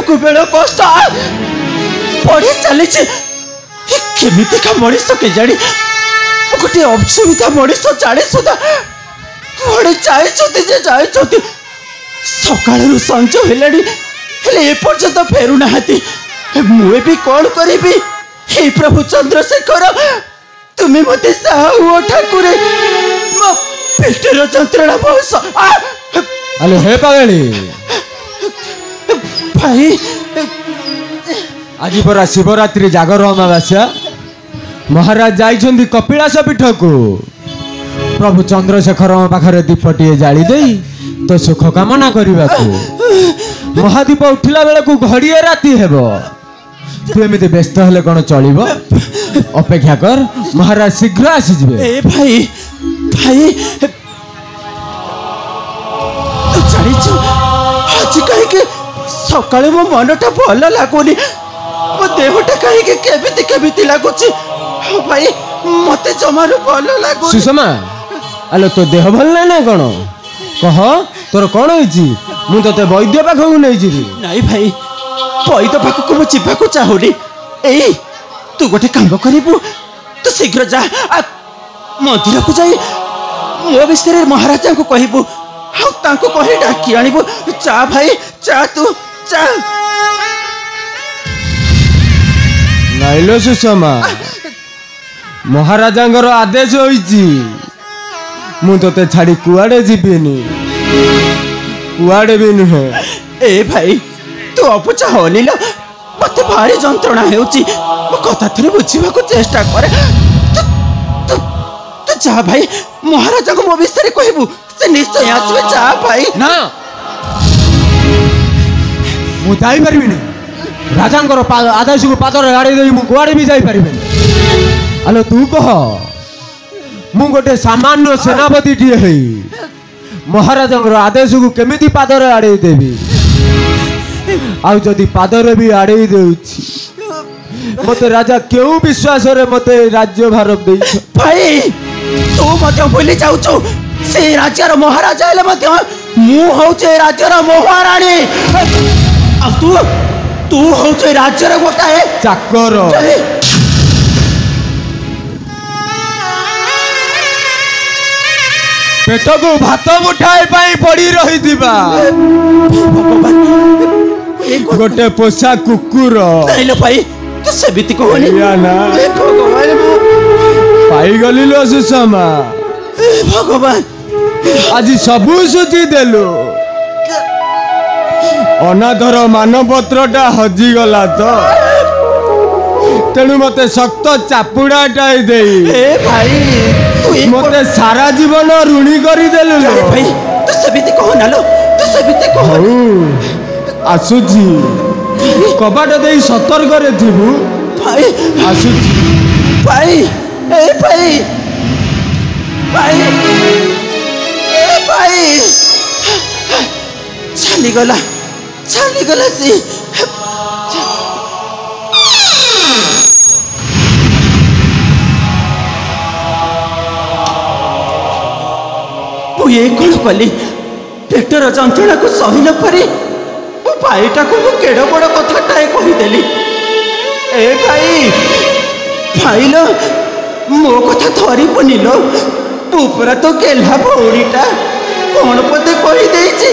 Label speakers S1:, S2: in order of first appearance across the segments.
S1: को बेल कष्ट पढ़ी चली केमिका मनीष के जानी गोटे असुविधा मनीष जाने सुधा कड़े जाए सकाल संज है एपर्यंत फेरुना मुझे भी कौन करी हे प्रभु चंद्रशेखर तुम्हें मत साहू ठाकुर मो पेटर जंत्रणा बस
S2: हेलो हे पागली
S1: भाई
S2: आज परा शिवरात्रि जागर अमावास्या महाराज जाइछन्ति कपिलास पीठ को प्रभु चंद्रशेखर पाखरे दीपटीए जाली देई तो सुख कामना करने को महादीप उठिला बेले को घड़िए राति हेबो तू एमती व्यस्त हेले कौन चलो अपेक्षा कर महाराज शीघ्र आसीजे।
S1: ए भाई भाई तू जानिଛୁ आज कहीं सकाळे मो मनटा भल लागुनी मो देहटा कहीं केमिति लगुची भाई मते जमारू भल लागुनी।
S2: सुषमा आलो तो देह भल ना कौन कह तोर कौन होइची मु तते वैद्य पाखकु नै जिबी।
S1: नहीं भाई वैद्य पाखकु मु जिबाकु चाहुनी ए तू गोटे काम करिबु तू शीघ्र जा मंदिर को जाई मो विषय महाराजा को कहबू हाँ तांको कहि डाकी आनिबू चा भाई चा तू चा
S2: नाइलो सुषमा महाराजांगर आदेश होइची मु तते छाड़ी कुआडे जीबेनी कुआडे भी नुहे।
S1: ए भाई तू अपुचा होनी लो मत भारी जंत्रणा हेउची मो कथा थरे बुझीबा को चेष्टा करे तू जा भाई महाराजा को मो विषय कहबू से निश्चय आसबे जा भाई
S2: ना मु जाई परबिनी राजांकर आदेश को पादरे गाड़ी देई मु कुआडे भी जाई परबिनी। आलो तू कह मु गोटे सामान्य सेनापति टीए है महाराजा आदेश को केमिति पादरे आड़े देवी आउ जदि पादरे भी आड़े देउछि मते राजा क्यों विश्वास रे मते राज्य भार दे
S1: भाई तू मते बोली जाउछु से राज्यर महाराजा हेले मते मु होचे राज्यर महारानी आ तू होचे राज्यर गोटाए
S2: चाकर पेट को भात मुठाए पाई पड़ी रही दिबा गोटे पोषा कुकुर
S1: नहीं भाई तो सेबिति कहनी
S2: ना पाई गली लो सुषमा
S1: भगवान
S2: आज सबू सुझी देलु अनाथर मानपत्रटा हजिगला तो तेणु मते शक्त चापुड़ाटा दे मते सारा जीवन ऋणी करी देलु
S1: भाई तो सेबिति कह नालो तो सेबिति कह
S2: आसुची कबाट दे सतर्क रे थिबु
S1: भाई
S2: आसुची
S1: भाई ए भाई भाई ए भाई चली गला सी ये कौन कली पेटर जंत्रणा को सही न पारी मो भाईटा को मु केड़ बड़ कथाटाए कहीदेली। ए भाई भाई लो मो कथा धरी पुनी लो पुपरा तो केला भौरीटा कौन पते कही देछि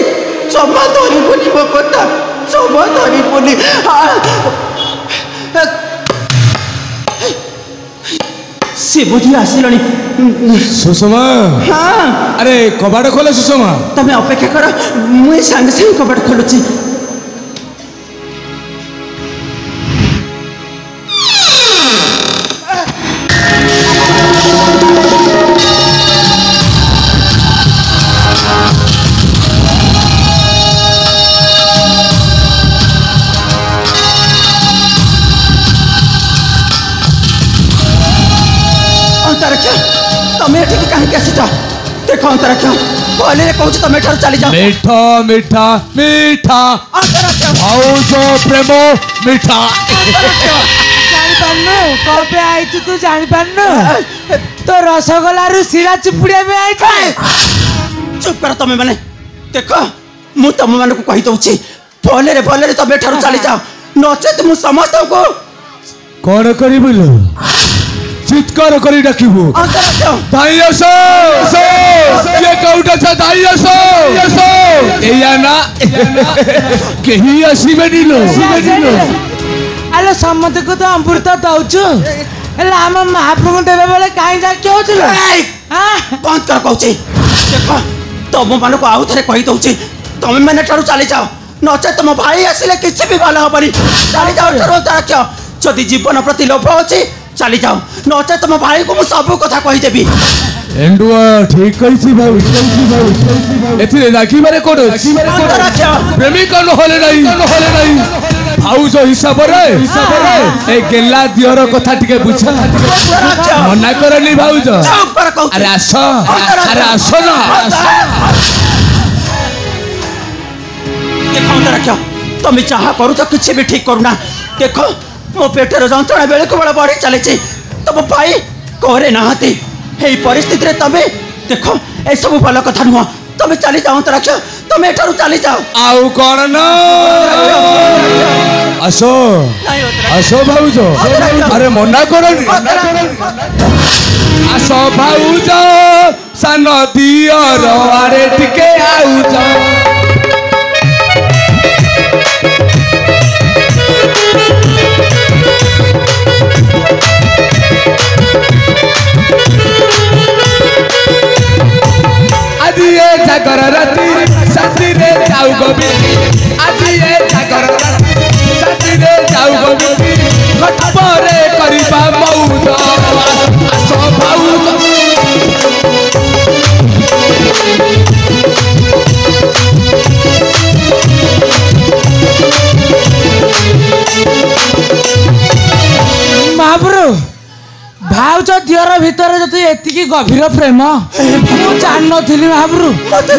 S1: जमा धरी पुनी मो कथा जमा धरी पुनी से बुद्धि आसिलनी
S2: सुषमा
S1: हाँ
S2: अरे कबाड़ खोले सुषमा
S1: तमे अपेक्षा कर मुझे सांगे सांगे कबाड़ खोलुची तमें कहीं आसीच देख अंतराक्ष बोले कहूँ तमें चली जाओ
S2: मीठा मीठा मीठा प्रेम मीठा
S3: तू जानी पारनु तो रसगोला शिरा चिपुड़िया में आई
S1: चुप कर तमें मैंने देख मु तुम मान को कही दउछि भले तबे ठारू चली जाओ नचेत मु समस्त को
S2: कौन करी बोलो चित्कार करी डाकिबो दाई आसो ये कौटा छ दाई आसो एया ना केही आसीबेनी लो
S3: अरे समते को तो अमृत दउछु एला हम महाप्रभु देबे बेले काई जा के होछिल हां
S1: बंद कर कहूची देखो तुम मान को आउ थे कही दउची तुम मैंने ठारू चली जाओ नचे तुम भाई आसिले किसी भी भल हबनी चली जाओ ठारू रख जदि जीवन प्रति लोभ अछि चली जाओ नचे तुम भाई को मु सब कथा कही देबी
S2: एंडुआ ठीक कहिसी भाऊ एथिरे लागी मारे कोड प्रेमी कोन होले नहीं भाउज हिसाब रे ए गेला दियर कथा टिके बुझा मना करनी भाउज अरे आसो ना
S1: देखो रख तुम चाह करू तो किसी भी ठीक करूना देखो मो पेटर जंत्रणा बेले को बड़ा बढ़ी चली तुम भाई करे नहाती हे परिस्थिति रे तबे देखो ए सब भल कथा नुह तुम चली जाओ तो रख तुम एठारू चली जाओ
S2: आउ कोन न आसो भाउज अरे मना करनी आसो भाउज सान दियर आरे टिके आउज जागर राती साथी रे जाऊ गोबिंदी आज ये जागर राती साथी रे जाऊ गोबिंदी घट परे करिबा मौज आसो भाउज
S3: महाप्रभु भाउज दियर भितर जति एतिकी गभीर प्रेम मु जान नथिली महाप्रभु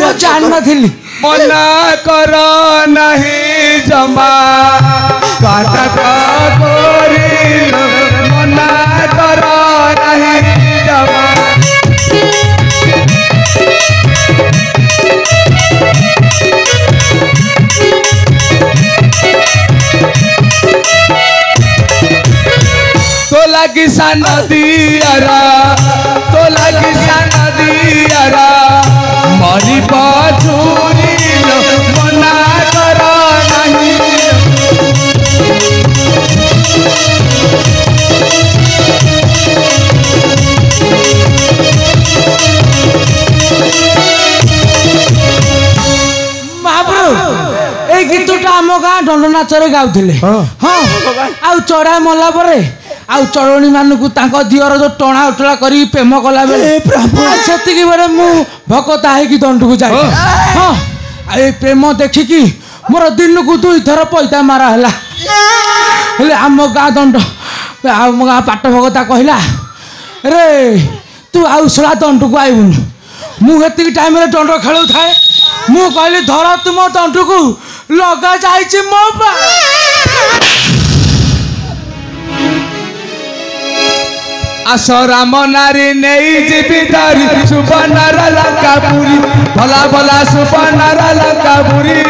S3: मु जान नथिली
S2: मना कर नहीं जमा काटा करी मना कर नहीं जमा तो लगी सान दियारा मरी पाछुरी मना कर नहीं
S3: महाप्रभु ए गीतटा आम गाँ दंड नाचरे गाउथिले हाँ आउ चढ़ा मला परे आउ चरणी मानकु तांको दियर जो टणा उटला करी प्रेम कला बेले सेतिकी बेले मु भकता है कि दंड को जाय हां ए प्रेम देखि कि मोर दिन को दुई थर पैसा मारा हला हेले आम गाँ दंड आम गाँ पाठ भगता कहला रे तू आउ सला दंड को आइबुन मु हेतिकी टाइम रे दंड खेलु थाए मु कहली धर तुम दंड को लगा जाइछि मो बा
S2: आसो राम नारी नहीं जीवी धारी सुबनार लंकापुरी भला भला सुबनार लंकापुरी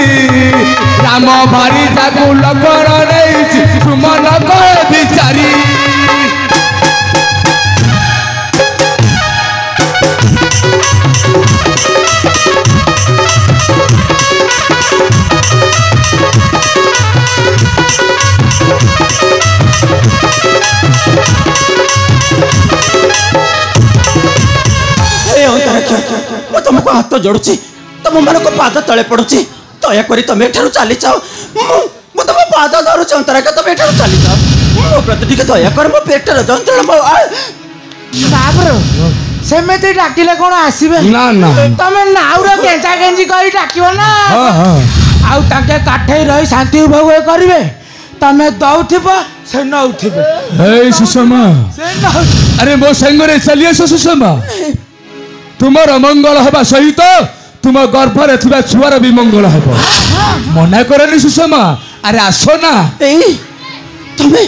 S2: राम भारी जागु लगर नहीं सुमन कहे बिचारी
S1: तुमको हाथ जोड़ुची तुम मन को पाद तले पड़ुची दयाकोरी तुम एठारू चली जाओ मु तुम पाद धरुची अंतराका तुम एठारू चली जाओ मो प्रति टिके दया कर मो पेटर जंत्रणा मो
S3: बाबरो सेमेते डाकिले कोन आसीबे
S2: ना ना
S3: तमे नाउरा केंचा केंजी करी डाकियो ना
S2: हां हां
S3: आउ ताके काठै रही शांति उपभोग करिवे तमे दउथिबो से नउथिबे
S2: ए सुषमा
S3: से नउ
S2: अरे मो संगरे चलिए सुषमा तुमर मंगल हवा सहित तुम गर्भ रे थिबा छुआर भी मंगल हबो मना करनी सुषमा अरे आसो ना
S1: ए तमे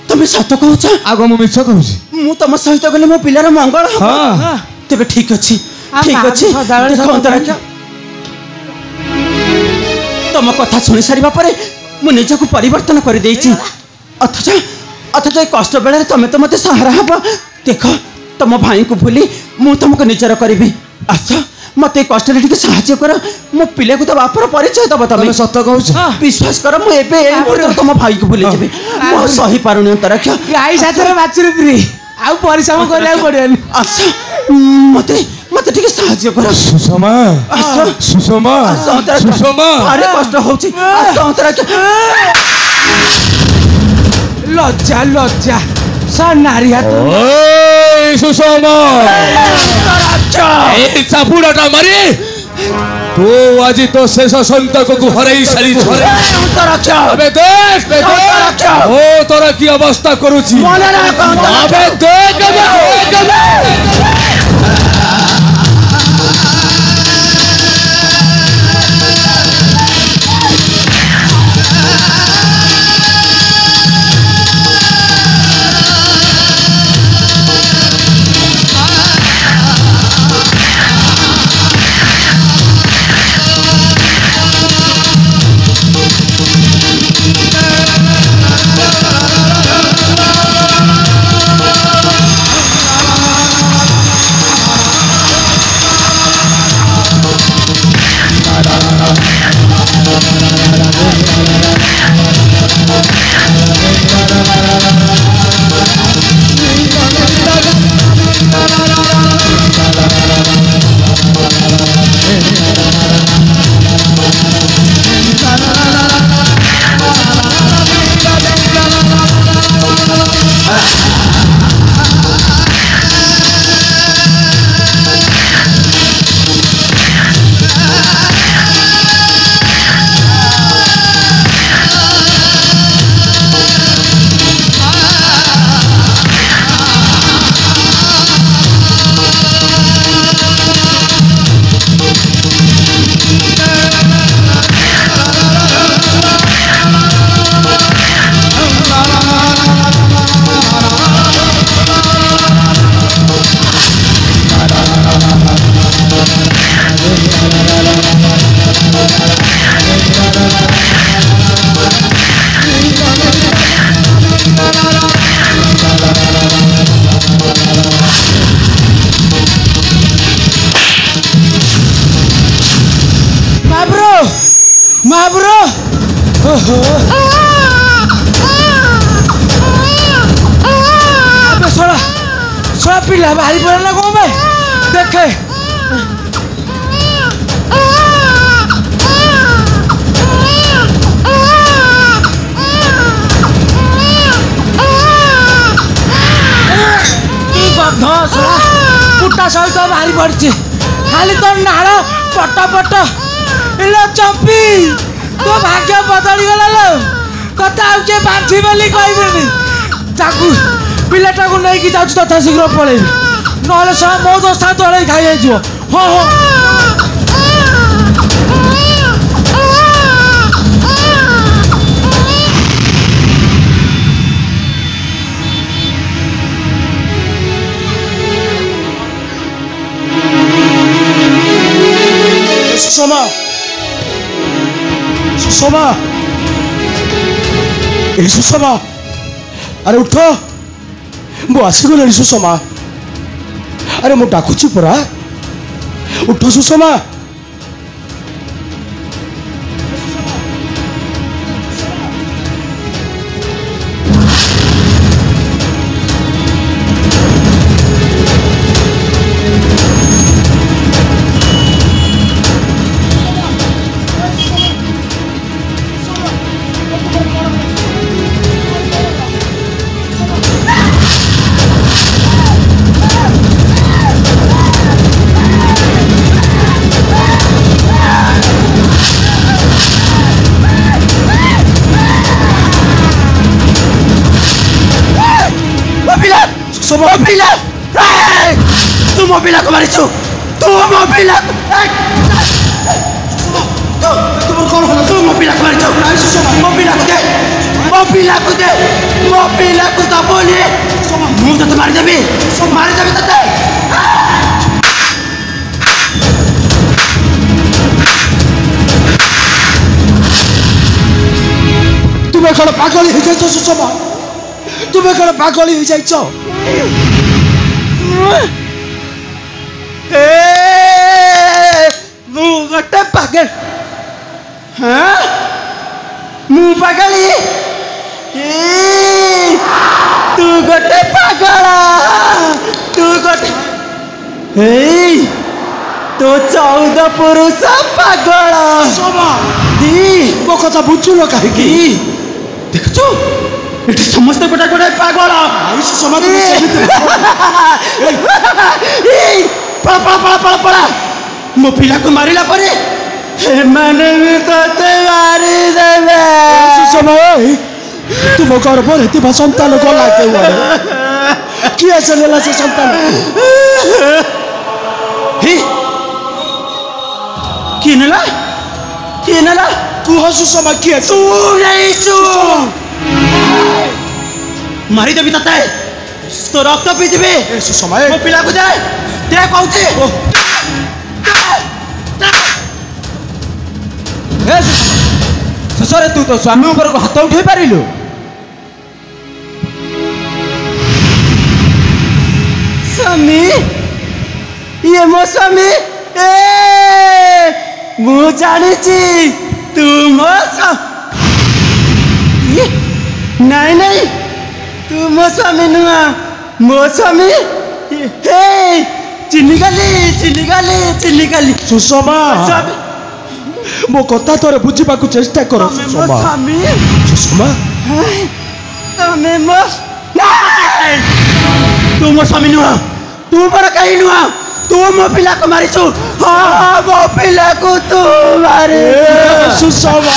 S1: तमे सत कहूछ
S2: आगो मु मिछ कहूछी
S1: मु तम सहित गले मो पिलार मंगल
S2: हां
S1: तेबे ठीक अछि देखो अंतराका तुम कथा शुणी सारा पर मुझे परिवर्तन कर अथच अथच ए कष्ट बेले तुम तो मत सहारा हम देख तुम भाई को भूली मु तुमको निजर करी आस मत कष्ट साहाଯ୍य कर मो पिले को तो बापर परिचय दब तुम
S2: सत कह
S1: विश्वास कर मुझे तुम भाई को भूली जी सही पारुनी अंतराक्ष
S3: आई साथरे बाचुरी फ्री आउ परिश्रम करिया पड़ियानी
S1: आस मते मते ठीक साहाଯ୍य कर
S2: सुषमा सुषमा सुषमा
S1: अरे कष्ट होची आस अंतराक्ष
S3: लज्जा लज्जा सा नारी हाथ
S2: ओए सुषमा ए चापुड़ाटा मारी तू आज तो शेष संतक को हरई सारी छरे अबे देख ओ तोरा की अवस्था करूची अबे देख
S3: महाब्रो सोड़ा सोड़ा पिला बाहरी पड़ा ना कौन भाई देखे कुटा सहित बाहरी पड़ी खाली तो नाड़ पट पट इला चंपी तो भाग्य बदली गला लो कथा आउचे बांधी बोली कहबेनी ताकू पिलाटाकू नहीं कि जाउछ तथा शीघ्र पळेबी नहले सब मो दोस्ता तळे खाइ जाय जिवो हो हो
S2: सुषमा सुषमा ए सुषमा अरे उठ मु आसीगल सुषमा अरे मु डाकुची परा उठ सुषमा तू मोबिला को मारिछु तू मोबिला तू कौन होला तू मोबिला को मारिछु मोबिला को दे मोबिला को तो बोली मु तो मार देबी तते
S4: तुम्हें कौन पागल हो जाइछ सुषमा तुम्हें कौन पागल हो जाइछ
S1: मु गोटे पागल हाँ मु पागली तू गोटे पागल तू गोटे तो 14 पुरुष पागल
S4: मो कथा बुझुन कहीं
S1: देखु एटी समस्त गोटे गोटे पागल पड़ा पड़ा पड़ा पड़ा पड़ा मो पिला को मारिला परे एमाने भी तते मारी देबे
S4: समय तुम घर पर हेतिबा संतान गला के किए से लेला से संतान
S1: हे किनला किनला
S4: तू हसु समय किए
S1: तू नहीं तू मारी देबी तते तो रक्त पी देबे
S4: समय
S1: मो पिला को दे दे कहूची
S2: ଶେଷରେ ତୁ ତ ସ୍ୱାମୀ ଉପରକୁ ହାତ ଉଠେଇ ପାରିଲୁ
S1: स्वामी ये मो स्वामी मु जानी तू मो नहीं नहीं तू मो स्वामी नुआ मो स्वामी चिन्नी गली
S4: सुषमा
S1: स्वामी
S4: मो कथा तोरे बुझिबा को चेष्टा कर सुषमा
S1: स्वामी
S4: सुषमा
S1: तमे मो तू मो स्वामी नुआ तू बड़ कहीं नुआ तू मो पिला को मारी छु हाँ मो पिला को तू मारे
S4: सुषमा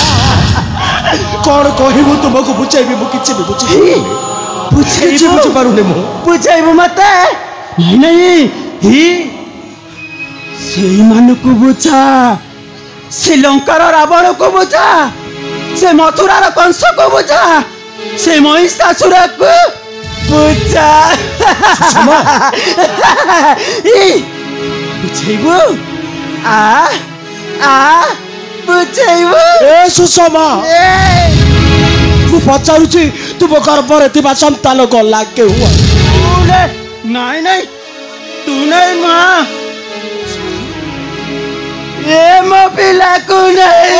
S4: कौन कहबू तुमको बुझाइबी मु किछि भी बुझि पारुने मु
S1: बुझाइबू मते नहीं नहीं ही सेई मानु को बुझा श्रीलंकार रावण को बुझा से मथुरार कंस को बुझा से महिषासुर को बुझा बुझाइबू आ बुझाइबू
S4: ए सुषमा तू पचारुची तुम घर पर हेतिबा संतान गला के हुआ
S1: नहीं नहीं तू नहीं माँ ये मो पिला को नहीं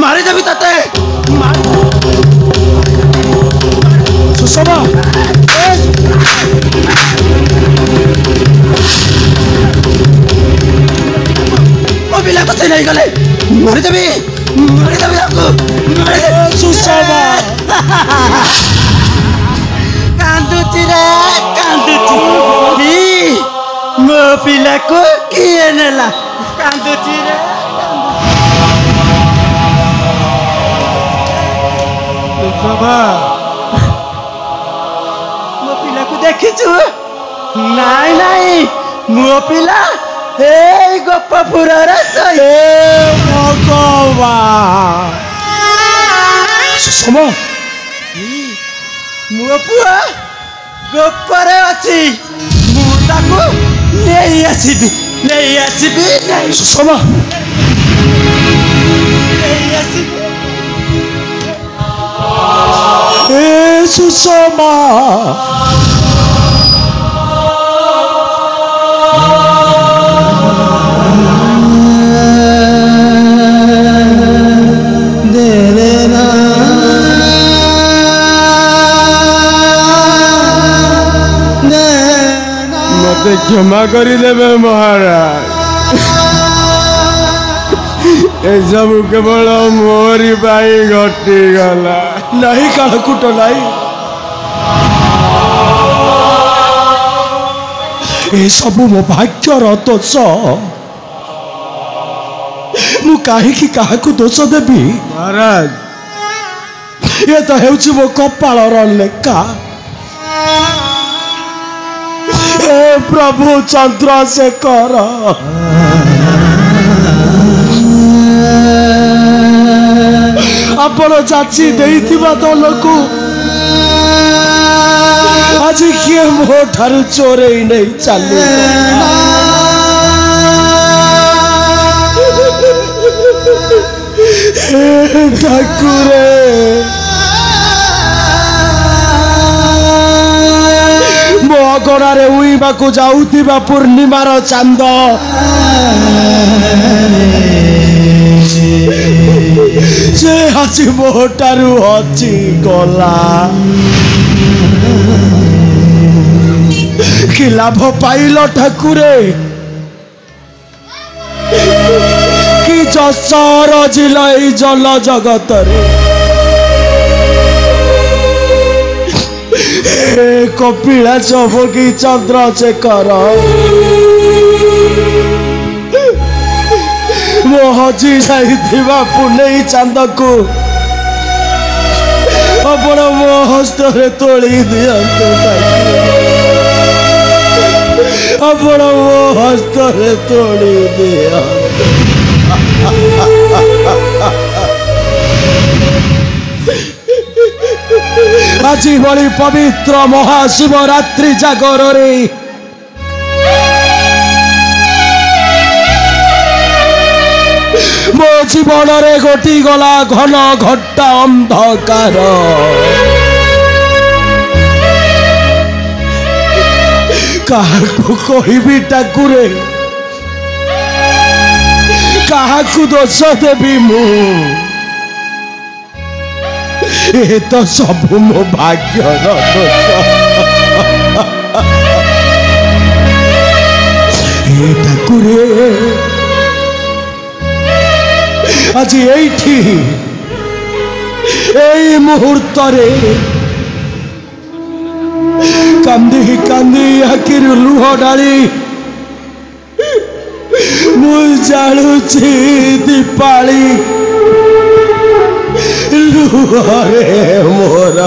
S1: मारी देबी तते
S4: सुषमा
S1: मो पिला को से नहीं गले मारी देबी आपको
S4: सुषमा
S1: कांदुची मो पिला को किए नेला कांदुची रे मो पिला को देखिछु नहीं नहीं मो पिला हे गोपपुर रे
S4: भगवान सुषमा
S1: मो पुआ गोपरे अछि मु ताको नहीं आसीबी नहीं
S4: सुषमा ए सुषमा
S2: मते क्षमा करदेवे महाराज ए सब केवल मोरी पाई घटी गला
S4: नहीं कालकुट नहीं ए सब मो भाग्यर दोष मु काहे काहाकू दोष देबी
S2: महाराज
S4: ये तो हेउची मो कपाळर लेखा ए प्रभु चंद्रशेखर आपण चाची देइथिबा दलकू आज किए मो ठारू चोरई नहीं चले ଠାକୁରେ ମୋ ଅଗଣାରେ ଉଇବାକୁ ଯାଉଥିବା ପୂର୍ଣ୍ଣିମାର ଚାନ୍ଦ ସେ ଆଜି ମୋ ଠାରୁ ହଜି ଗଲା। କି ଲାଭ ପାଇଲ ଠାକୁରେ? କି ଯଶ ରଜିଲ ଏଇ ଜଲ ଜଗତରେ? କପିଳାସ ଭୋଗୀ ଚନ୍ଦ୍ରଶେଖର ମୋ ହଜି ଯାଇଥିବା ପୁନେଇ ଚାନ୍ଦକୁ ଆପଣ ମୋ ହସ୍ତରେ ତୋଳି ଦିଅନ୍ତୁ। ଆପଣ ମୋ ହସ୍ତରେ ତୋଳି ଦିଅନ୍ତୁ। ଆଜି ଭଳି ପବିତ୍ର ମହାଶିବରାତ୍ରି ଜାଗରରେ ମୋ ଜୀବନରେ ଘଟିଗଲା ଘନ ଘଟା ଅନ୍ଧକାର। କାହାକୁ କହିବି ଠାକୁରେ? କାହାକୁ ଦୋଷ ଦେବି ମୁଁ? ଏ ତ ସବୁ ମୋ ଭାଗ୍ୟର ଦୋଷ। ଏ ଠାକୁରେ ଆଜି ଏଇଠି ଏଇ ମୁହୂର୍ତ୍ତରେ କାନ୍ଦି କାନ୍ଦି ଆଖିରୁ ଲୁହ ଢାଳି ମୁଁ ଜାଳୁଛି ଦୀପାଳି ଲୁହରେ ମୋର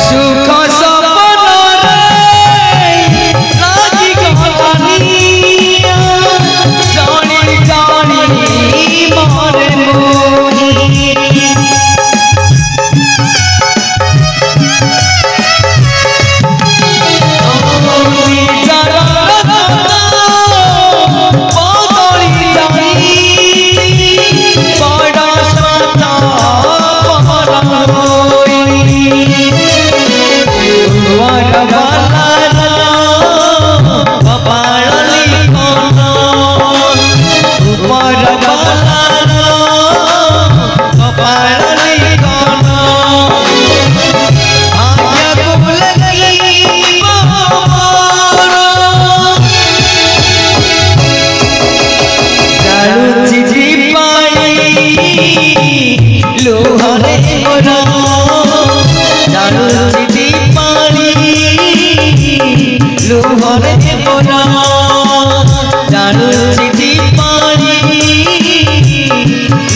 S1: ସୁଖ ସପନରେ ଲାଗି ଗଲାନି ଜାଣି ଜାଣି ମରେ ମୋହି। ଲୁହରେ ମୋର ଜାଳୁଛି ଦୀପାଳି ଲୁହରେ ମୋର ଜାଳୁଛି ଦୀପାଳି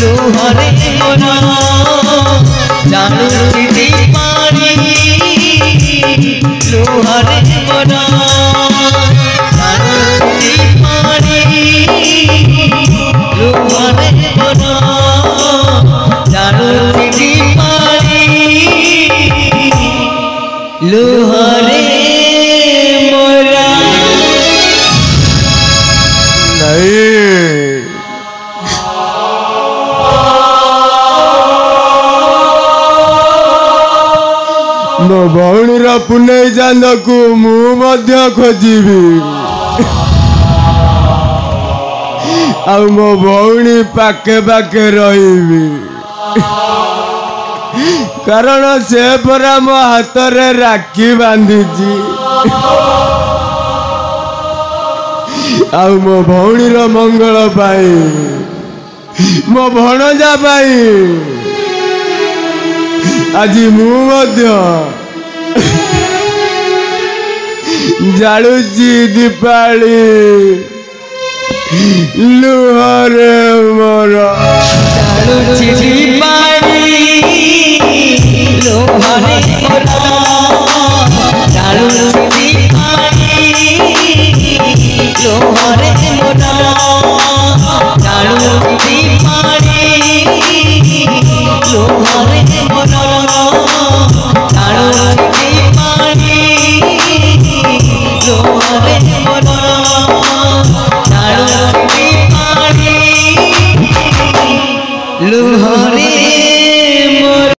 S1: ଲୁହରେ ମୋର ଜାଳୁଛି ଦୀପାଳି ଲୁହରେ ମୋର ଜାଳୁଛି ଦୀପାଳି ଲୁହରେ ମୋର ଜାଳୁଛି ଦୀପାଳି ଲୁହରେ ମୋର।
S2: ମୋ ଭଉଣୀର ପୁନେଇ ଚାନ୍ଦକୁ ମୁଁ ମଧ୍ୟ ଖୋଜିବି ଆଉ ମୋ ଭଉଣୀ ପାଖେ ପାଖେ ରହିବି କାରଣ ସେ ପରା ମୋ ହାତରେ ରାକ୍ଷୀ ବାନ୍ଧିଛି ଆଉ ମୋ ଭଉଣୀର ମଙ୍ଗଳ ପାଇଁ ମୋ ଭଣଜା ପାଇଁ ଆଜି ମୁଁ ମଧ୍ୟ ଜାଳୁଛି ଦୀପାଳି ଲୁହରେ ମୋର
S1: ଜାଳୁଛି ଦୀପାଳି ଲୁହରେ ମୋର ଜାଳୁଛି ଦୀପାଳି ଲୁହରେ ମୋର ଜାଳୁଛି ଦୀପାଳି ଲୁହରେ ମୋର ଜାଳୁଛି ଦୀପାଳି ଲୁହରେ